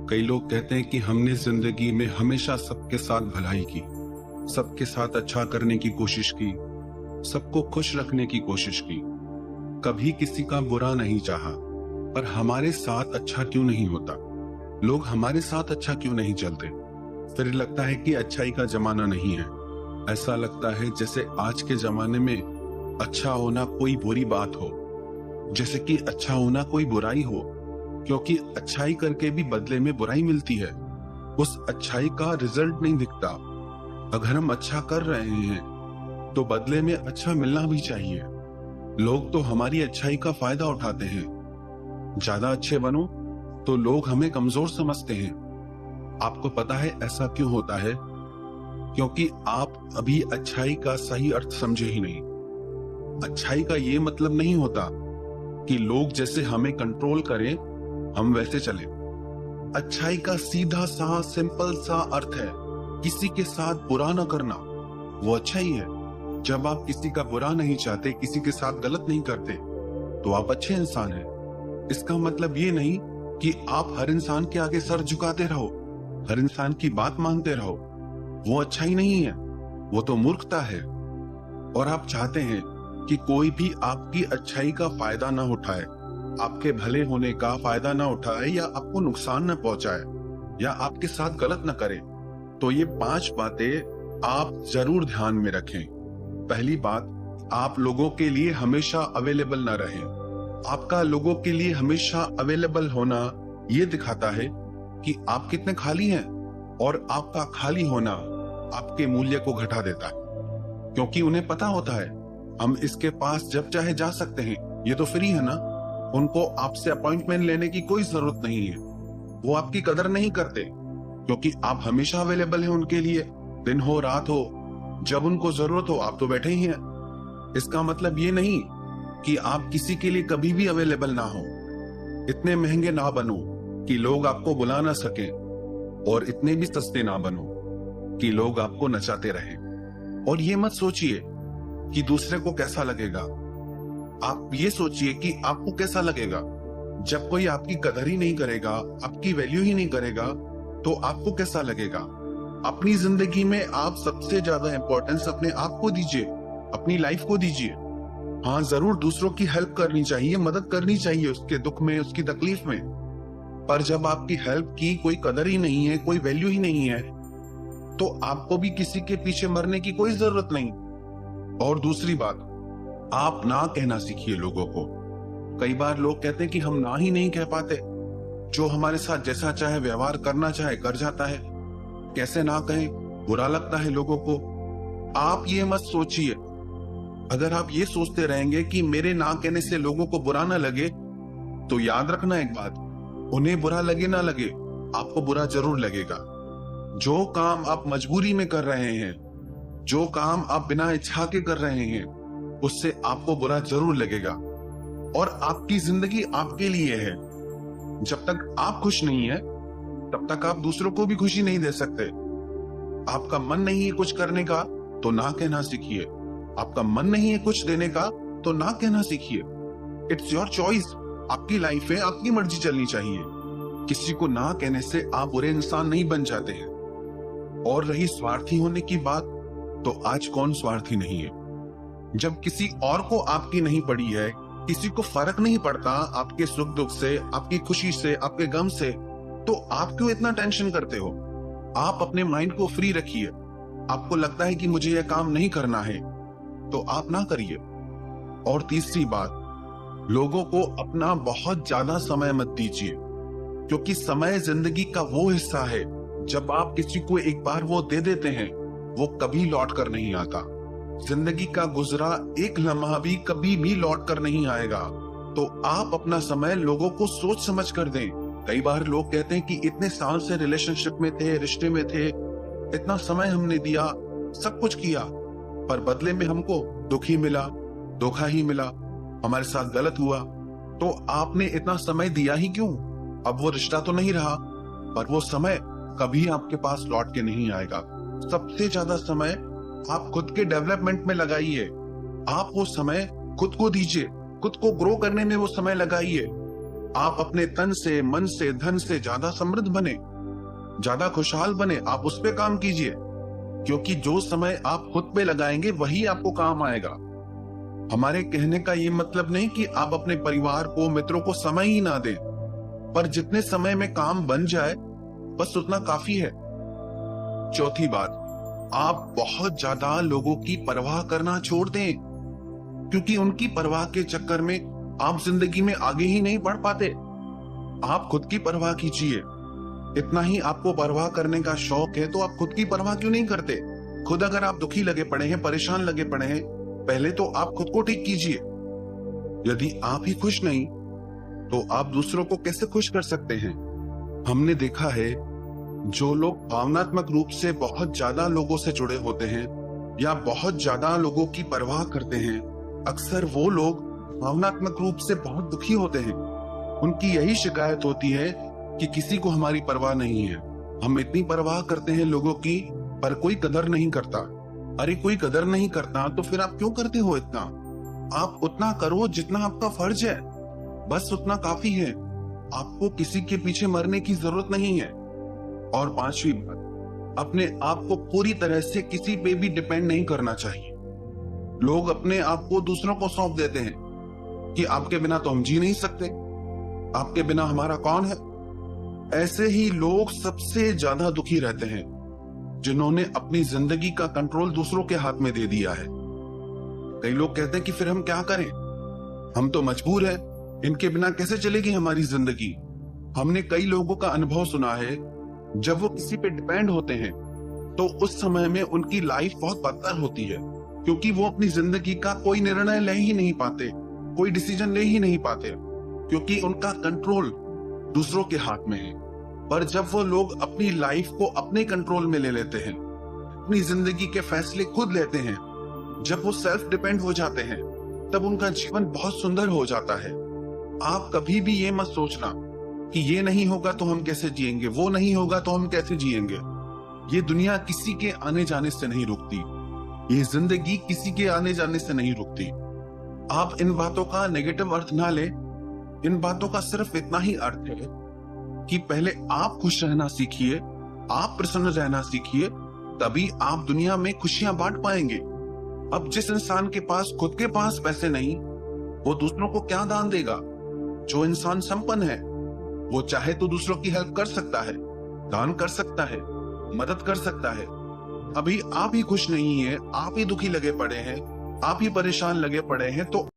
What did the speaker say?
कई लोग कहते हैं कि हमने जिंदगी में हमेशा सबके साथ भलाई की, सबके साथ अच्छा करने की कोशिश की, सबको खुश रखने की कोशिश की, कभी किसी का बुरा नहीं चाहा। पर हमारे साथ अच्छा क्यों नहीं होता? लोग हमारे साथ अच्छा क्यों नहीं चलते? फिर लगता है कि अच्छाई का जमाना नहीं है। ऐसा लगता है जैसे आज के जमाने में अच्छा होना कोई बुरी बात हो, जैसे कि अच्छा होना कोई बुराई हो, क्योंकि अच्छाई करके भी बदले में बुराई मिलती है। उस अच्छाई का रिजल्ट नहीं दिखता। अगर हम अच्छा कर रहे हैं तो बदले में अच्छा मिलना भी चाहिए। लोग तो हमारी अच्छाई का फायदा उठाते हैं। ज्यादा अच्छे बनो तो लोग हमें कमजोर समझते हैं। आपको पता है ऐसा क्यों होता है? क्योंकि आप अभी अच्छाई का सही अर्थ समझे ही नहीं। अच्छाई का ये मतलब नहीं होता कि लोग जैसे हमें कंट्रोल करें हम वैसे चलें। अच्छाई का सीधा सा सिंपल सा अर्थ है किसी के साथ बुरा ना करना। वो अच्छाई है। जब आप किसी का बुरा नहीं चाहते, किसी के साथ गलत नहीं करते, तो आप अच्छे इंसान हैं। इसका मतलब ये नहीं कि आप हर इंसान के आगे सर झुकाते रहो, हर इंसान की बात मानते रहो। वो अच्छाई नहीं है, वो तो मूर्खता है। और आप चाहते हैं कि कोई भी आपकी अच्छाई का फायदा ना उठाए, आपके भले होने का फायदा ना उठाए, या आपको नुकसान न पहुंचाए, या आपके साथ गलत न करे। तो ये 5 बातें आप जरूर ध्यान में रखें। पहली बात, आप लोगों के लिए हमेशा अवेलेबल न रहें। आपका लोगों के लिए हमेशा अवेलेबल होना ये दिखाता है कि आप कितने खाली हैं, और आपका खाली होना आपके मूल्य को घटा देता है। क्योंकि उन्हें पता होता है हम इसके पास जब चाहे जा सकते हैं, ये तो फ्री है ना। उनको आपसे अपॉइंटमेंट लेने की कोई जरूरत नहीं है। वो आपकी कदर नहीं करते क्योंकि आप हमेशा अवेलेबल हैं उनके लिए। दिन हो रात हो, जब उनको जरूरत हो आप तो बैठे ही हैं। इसका मतलब ये नहीं कि आप किसी के लिए कभी भी अवेलेबल ना हो। इतने महंगे ना बनो कि लोग आपको बुला ना सके, और इतने भी सस्ते ना बनो कि लोग आपको नचाते रहें। और ये मत सोचिए कि दूसरे को कैसा लगेगा। आप ये सोचिए कि आपको कैसा लगेगा। जब कोई आपकी कदर ही नहीं करेगा, आपकी वैल्यू ही नहीं करेगा, तो आपको कैसा लगेगा। अपनी जिंदगी में आप सबसे ज्यादा इंपॉर्टेंस अपने आप को दीजिए, अपनी लाइफ को दीजिए। हाँ, जरूर दूसरों की हेल्प करनी चाहिए, मदद करनी चाहिए उसके दुख में, उसकी तकलीफ में। पर जब आपकी हेल्प की कोई कदर ही नहीं है, कोई वैल्यू ही नहीं है, तो आपको भी किसी के पीछे मरने की कोई जरूरत नहीं। और दूसरी बात, आप ना कहना सीखिए लोगों को। कई बार लोग कहते हैं कि हम ना ही नहीं कह पाते। जो हमारे साथ जैसा चाहे व्यवहार करना चाहे कर जाता है। कैसे ना कहें, बुरा लगता है लोगों को। आप ये मत सोचिए। अगर आप ये सोचते रहेंगे कि मेरे ना कहने से लोगों को बुरा ना लगे, तो याद रखना एक बात, उन्हें बुरा लगे ना लगे, आपको बुरा जरूर लगेगा। जो काम आप मजबूरी में कर रहे हैं, जो काम आप बिना इच्छा के कर रहे हैं, उससे आपको बुरा जरूर लगेगा। और आपकी जिंदगी आपके लिए है। जब तक आप खुश नहीं है, तब तक आप दूसरों को भी खुशी नहीं दे सकते। आपका मन नहीं है कुछ करने का, तो ना कहना सीखिए। आपका मन नहीं है कुछ देने का, तो ना कहना सीखिए। It's your choice. आपकी लाइफ है, आपकी मर्जी चलनी चाहिए। किसी को ना कहने से आप बुरे इंसान नहीं बन जाते हैं। और रही स्वार्थी होने की बात, तो आज कौन स्वार्थी नहीं है। जब किसी और को आपकी नहीं पड़ी है, किसी को फर्क नहीं पड़ता आपके सुख दुख से, आपकी खुशी से, आपके गम से, तो आप क्यों इतना टेंशन करते हो? आप अपने माइंड को फ्री रखिए। आपको लगता है कि मुझे यह काम नहीं करना है, तो आप ना करिए। और तीसरी बात, लोगों को अपना बहुत ज्यादा समय मत दीजिए, क्योंकि समय जिंदगी का वो हिस्सा है जब आप किसी को एक बार वो दे देते हैं, वो कभी लौट कर नहीं आता। जिंदगी का गुजरा एक लम्हा भी कभी भी लौट कर नहीं आएगा। तो आप अपना समय लोगों को सोच समझ कर दें। कई बार लोग कहते हैं कि इतने साल से रिलेशनशिप में थे, रिश्ते में थे, इतना समय हमने दिया, सब कुछ किया, पर बदले में हमको दुख ही मिला, धोखा ही मिला, हमारे साथ गलत हुआ। तो आपने इतना समय दिया ही क्यों? अब वो रिश्ता तो नहीं रहा, पर वो समय कभी आपके पास लौट के नहीं आएगा। सबसे ज्यादा समय आप खुद के डेवलपमेंट में लगाइए। आप वो समय खुद को दीजिए, खुद को ग्रो करने में वो समय लगाइए। आप अपने तन से, मन से, धन से ज्यादा समृद्ध बने, ज्यादा खुशहाल बने, आप उस पे काम कीजिए, क्योंकि जो समय आप खुद पे लगाएंगे वही आपको काम आएगा। हमारे कहने का ये मतलब नहीं कि आप अपने परिवार को, मित्रों को समय ही ना दें, पर जितने समय में काम बन जाए बस उतना काफी है। चौथी बात, आप बहुत ज्यादा लोगों की परवाह करना छोड़ दें, क्योंकि उनकी परवाह के चक्कर में आप जिंदगी में आगे ही नहीं बढ़ पाते। आप खुद की परवाह कीजिए। इतना ही आपको परवाह करने का शौक है तो आप खुद की परवाह क्यों नहीं करते? खुद अगर आप दुखी लगे पड़े हैं, परेशान लगे पड़े हैं, पहले तो आप खुद को ठीक कीजिए। यदि आप ही खुश नहीं तो आप दूसरों को कैसे खुश कर सकते हैं? हमने देखा है, जो लोग भावनात्मक रूप से बहुत ज्यादा लोगों से जुड़े होते हैं या बहुत ज्यादा लोगों की परवाह करते हैं, अक्सर वो लोग भावनात्मक रूप से बहुत दुखी होते हैं। उनकी यही शिकायत होती है कि किसी को हमारी परवाह नहीं है। हम इतनी परवाह करते हैं लोगों की, पर कोई कदर नहीं करता। अरे कोई कदर नहीं करता तो फिर आप क्यों करते हो इतना? आप उतना करो जितना आपका फर्ज है, बस उतना काफी है। आपको किसी के पीछे मरने की जरूरत नहीं है। और पांचवी बात, अपने आप को पूरी तरह से किसी पे भी डिपेंड नहीं करना चाहिए। लोग अपने आप को दूसरों को सौंप देते हैं कि आपके बिना तो हम जी नहीं सकते, आपके बिना हमारा कौन है। ऐसे ही लोग सबसे ज्यादा दुखी रहते हैं जिन्होंने अपनी जिंदगी का कंट्रोल दूसरों के हाथ में दे दिया है। कई लोग कहते हैं कि फिर हम क्या करें, हम तो मजबूर हैं, इनके बिना कैसे चलेगी हमारी जिंदगी। हमने कई लोगों का अनुभव सुना है, जब वो किसी पे डिपेंड होते हैं तो उस समय में उनकी लाइफ बहुत बदतर होती है, क्योंकि वो अपनी जिंदगी का कोई निर्णय ले ही नहीं पाते, कोई डिसीजन ले ही नहीं पाते, क्योंकि उनका कंट्रोल दूसरों के हाथ में है। पर जब वो लोग अपनी लाइफ को अपने कंट्रोल में ले लेते हैं, अपनी जिंदगी के फैसले खुद लेते हैं, जब वो सेल्फ डिपेंड हो जाते हैं, तब उनका जीवन बहुत सुंदर हो जाता है। आप कभी भी ये मत सोचना कि ये नहीं होगा तो हम कैसे जिएंगे, वो नहीं होगा तो हम कैसे जिएंगे। ये दुनिया किसी के आने जाने से नहीं रुकती, ये जिंदगी किसी के आने जाने से नहीं रुकती। आप इन बातों का नेगेटिव अर्थ ना ले। इन बातों का सिर्फ इतना ही अर्थ है कि पहले आप खुश रहना सीखिए, आप प्रसन्न रहना सीखिए, तभी आप दुनिया में खुशियां बांट पाएंगे। अब जिस इंसान के पास खुद के पास पैसे नहीं, वो दूसरों को क्या दान देगा? जो इंसान संपन्न है वो चाहे तो दूसरों की हेल्प कर सकता है, दान कर सकता है, मदद कर सकता है। अभी आप ही खुश नहीं है, आप ही दुखी लगे पड़े हैं, आप ही परेशान लगे पड़े हैं, तो